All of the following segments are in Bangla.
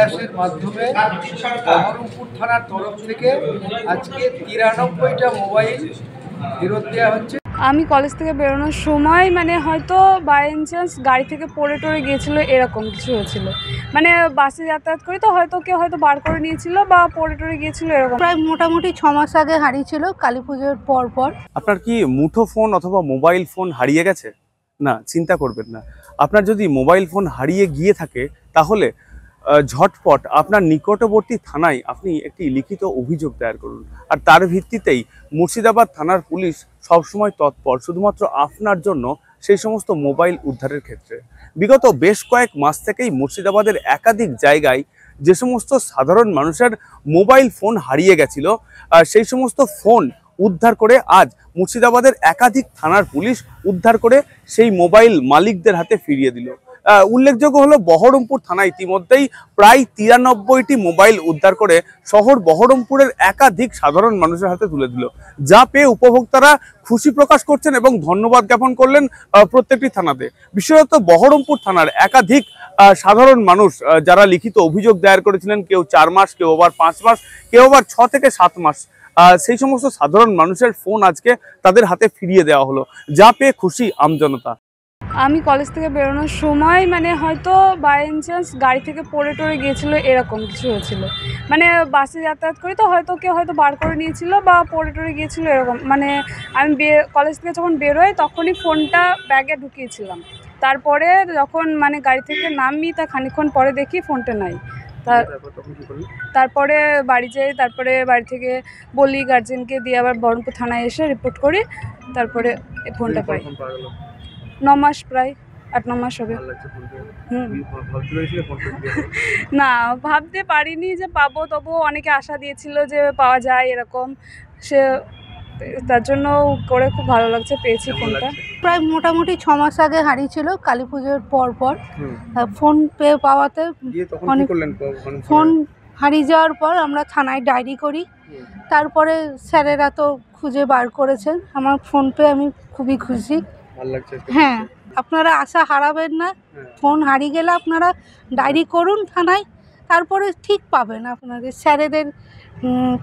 প্রয়াসের মাধ্যমে বহরমপুর থানার তরফ থেকে আজকে 93টা মোবাইল ফেরত দেওয়া হচ্ছে। আমি কলেজ থেকে বেরোনোর সময় হয়তো বাই চান্স গাড়ি থেকে পড়ে টরে গিয়েছিল, এরকম কিছু হয়েছিল। বাসে যাতায়াত করি তো হয়তো কেউ বার করে নিয়েছিল বা পড়ে টরে গিয়েছিল, এরকম। প্রায় মোটামুটি 6 মাস আগে হারিয়েছিল, কালী পুজোর পর। আপনার কি মুঠো ফোন অথবা মোবাইল ফোন হারিয়ে গেছে? না, চিন্তা করবেন না। আপনার যদি মোবাইল ফোন হারিয়ে গিয়ে থাকে তাহলে ঝটপট আপনার নিকটবর্তী থানায় আপনি একটি লিখিত অভিযোগ দায়ের করুন। আর তার ভিত্তিতেই মুর্শিদাবাদ থানার পুলিশ সবসময় তৎপর শুধুমাত্র আপনার জন্য সেই সমস্ত মোবাইল উদ্ধারের ক্ষেত্রে। বিগত বেশ কয়েক মাস থেকেই মুর্শিদাবাদের একাধিক জায়গায় যে সমস্ত সাধারণ মানুষের মোবাইল ফোন হারিয়ে গেছিল, সেই সমস্ত ফোন উদ্ধার করে আজ মুর্শিদাবাদের একাধিক থানার পুলিশ উদ্ধার করে সেই মোবাইল মালিকদের হাতে ফিরিয়ে দিল। উল্লেখযোগ্য হলো বহরমপুর থানা ইতিমধ্যেই প্রায় 93টি মোবাইল উদ্ধার করে শহর বহরমপুরের একাধিক সাধারণ মানুষের হাতে তুলে দিল, যা পেয়ে উপভোক্তারা খুশি প্রকাশ করছেন এবং ধন্যবাদ জ্ঞাপন করলেন প্রত্যেকটি থানাতে। বিশেষত বহরমপুর থানার একাধিক সাধারণ মানুষ যারা লিখিত অভিযোগ দায়ের করেছিলেন, কেউ 4 মাস, কেউ আবার 5 মাস, কেউ আবার 6 থেকে 7 মাস, সেই সমস্ত সাধারণ মানুষের ফোন আজকে তাদের হাতে ফিরিয়ে দেওয়া হলো, যা পেয়ে খুশি আমজনতা। আমি কলেজ থেকে বেরোনোর সময় হয়তো বাই চান্স গাড়ি থেকে পড়ে টরে গিয়েছিল, এরকম কিছু হয়েছিল। বাসে যাতায়াত করি তো হয়তো কেউ বার করে নিয়েছিল বা পড়ে টরে গিয়েছিল, এরকম। আমি কলেজ থেকে যখন বেরোই তখনই ফোনটা ব্যাগে ঢুকিয়েছিলাম। তারপরে যখন গাড়ি থেকে নামি তা খানিকক্ষণ পরে দেখি ফোনটা নাই। তারপরে বাড়ি যাই, তারপরে বাড়ি থেকে বলি গার্জেনকে, দিয়ে আবার বহরমপুর থানায় এসে রিপোর্ট করি, তারপরে ফোনটা পাই। 9 মাস, প্রায় 8-9 মাস হবে। না, ভাবতে পারিনি যে পাবো, তবুও অনেকে আশা দিয়েছিল যে পাওয়া যায় এরকম, সে তার জন্য করে খুব ভালো লাগছে, পেয়েছি ফোনটা। প্রায় মোটামুটি 6 মাস আগে হারিয়েছিল, কালী পুজোর পর। ফোন পেয়ে পাওয়াতে ফোন হারিয়ে যাওয়ার পর আমরা থানায় ডায়েরি করি। তারপরে স্যারেরা তো খুঁজে বার করেছেন। আমার ফোন পেয়ে আমি খুবই খুশি। হ্যাঁ, আপনারা আশা হারাবেন না। ফোন হারিয়ে গেলে আপনারা ডায়েরি করুন থানায়, তারপরে ঠিক পাবেন। আপনাদের স্যারেদের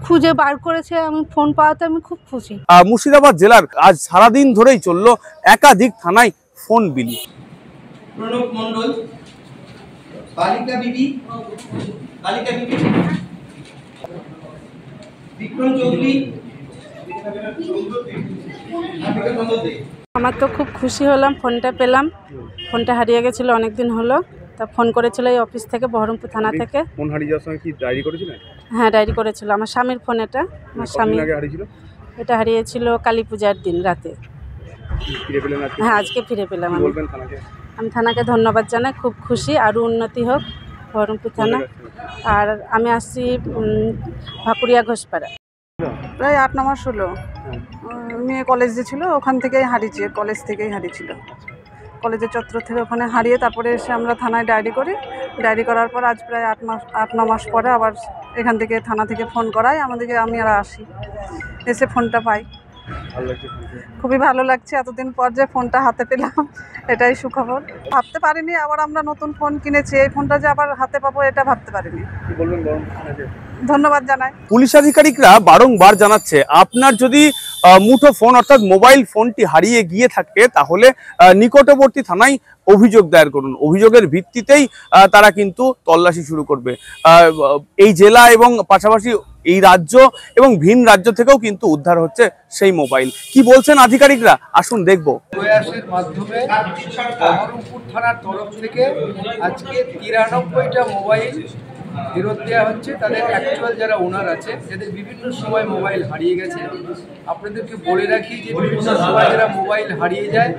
খুঁজে বার করেছে, আমি ফোন পাওয়াতে আমি খুব খুশি। মুর্শিদাবাদ জেলার আজ সারাদিন ধরেই চলল একাধিক থানায় ফোন বিলি। প্রণব মণ্ডল, বালিকা বিবি, বিক্রম চৌধুরী। আমার তো খুব খুশি হলাম, ফোনটা পেলাম। ফোনটা হারিয়ে গেছিলো অনেক দিন হলো, তা ফোন করেছিল এই অফিস থেকে, বহরমপুর থানা থেকে। ফোন হারিয়ে যাওয়ার সময় কি ডায়েরি করেছিলেন? হ্যাঁ, ডায়েরি করেছিল। আমার স্বামীর ফোন এটা। আমার স্বামী এটা হারিয়েছিল কালী পূজার দিন রাতে। হ্যাঁ, আজকে ফিরে পেলাম। আমি থানাকে ধন্যবাদ জানাই, খুব খুশি। আরও উন্নতি হোক বহরমপুর থানা। আর আমি আসছি ভাকুরিয়া ঘোষপাড়া। প্রায় 8-9 মাস হলো। মেয়ে কলেজে ছিল, ওখান থেকেই হারিয়েছে, কলেজ থেকেই হারিয়েছিল। কলেজের চত্বর থেকে ওখানে হারিয়ে তারপরে এসে আমরা থানায় ডায়েরি করি। ডায়েরি করার পর আজ প্রায় 8-9 মাস পরে আবার এখান থেকে থানা থেকে ফোন করায় আমাদেরকে, আমি আর আসি, এসে ফোনটা পাই। খুবই ভালো লাগছে, এতদিন পর যে ফোনটা হাতে পেলাম, এটাই সুখবর। ভাবতে পারিনি আবার আমরা নতুন ফোন কিনেছি, এই ফোনটা যে আবার হাতে পাবো এটা ভাবতে পারিনি। ধন্যবাদ জানাই। পুলিশ আধিকারিকরা বারংবার জানাচ্ছে, আপনার যদি মুঠো ফোন অর্থাৎ মোবাইল ফোনটি হারিয়ে গিয়ে থাকে তাহলে নিকটবর্তী থানায় অভিযোগ দায়ের করুন। অভিযোগের ভিত্তিতেই তারা কিন্তু তল্লাশি শুরু করবে। এই জেলা এবং পাশাপাশি এই রাজ্য এবং ভিন রাজ্য থেকেও কিন্তু উদ্ধার হচ্ছে সেই মোবাইল। কি বলছেন আধিকারিকরা, আসুন দেখবো। প্রয়াসের মাধ্যমে বহরমপুর থানার তরফ থেকে আজকে 93টা মোবাইল ফেরত দেওয়া হচ্ছে। তাদের অ্যাকচুয়াল যারা ওনার আছে, যাদের বিভিন্ন সময় মোবাইল হারিয়ে গেছে, আপনাদেরকে বলে রাখি যে বিভিন্ন সময় যারা মোবাইল হারিয়ে যায়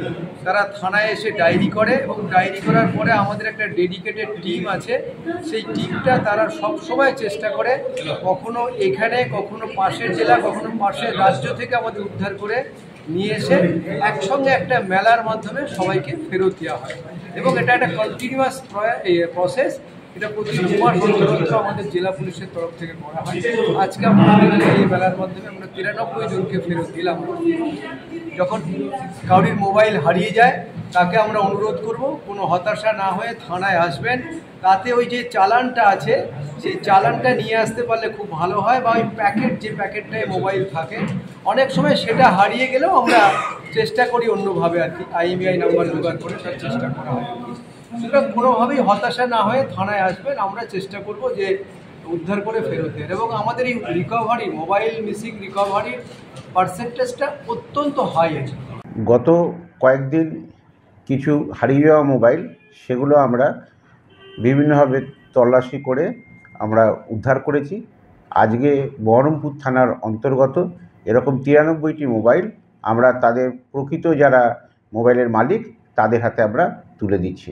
তারা থানায় এসে ডায়েরি করে, এবং ডায়েরি করার পরে আমাদের একটা ডেডিকেটেড টিম আছে। সেই টিমটা তারা সব সময় চেষ্টা করে, কখনো এখানে, কখনো পাশের জেলা, কখনো পাশের রাজ্য থেকে আমাদের উদ্ধার করে নিয়ে এসে একসঙ্গে একটা মেলার মাধ্যমে সবাইকে ফেরত দেওয়া হয়। এবং এটা একটা কন্টিনিউয়াস প্রসেস। এটা প্রতি 2 মাস অন্তর আমাদের জেলা পুলিশের তরফ থেকে করা হয়। আজকে আমাদের এই মেলার মাধ্যমে আমরা 93 জনকে ফেরত দিলাম। যখন কারোর মোবাইল হারিয়ে যায় তাকে আমরা অনুরোধ করব কোনো হতাশা না হয়ে থানায় আসবেন, তাতে ওই যে চালানটা আছে সেই চালানটা নিয়ে আসতে পারলে খুব ভালো হয়, বা ওই প্যাকেট যে প্যাকেটটায় মোবাইল থাকে অনেক সময় সেটা হারিয়ে গেলেও আমরা চেষ্টা করি অন্যভাবে আর কি IMEI নাম্বার জোগাড় করে তার চেষ্টা করা হয়। সুতরাং কোনোভাবেই হতাশা না হয়ে থানায় আসবেন, আমরা চেষ্টা করব যে উদ্ধার করে ফেরত দেন। এবং আমাদের এই রিকভারি মোবাইল মিসিং রিকভারির পার্সেন্টেজটা অত্যন্ত হাই আছে। গত কয়েকদিন কিছু হারিয়ে যাওয়া মোবাইল সেগুলো আমরা বিভিন্নভাবে তল্লাশি করে আমরা উদ্ধার করেছি। আজকে বহরমপুর থানার অন্তর্গত এরকম 93টি মোবাইল আমরা তাদের প্রকৃত যারা মোবাইলের মালিক তাদের হাতে আমরা তুলে দিচ্ছি।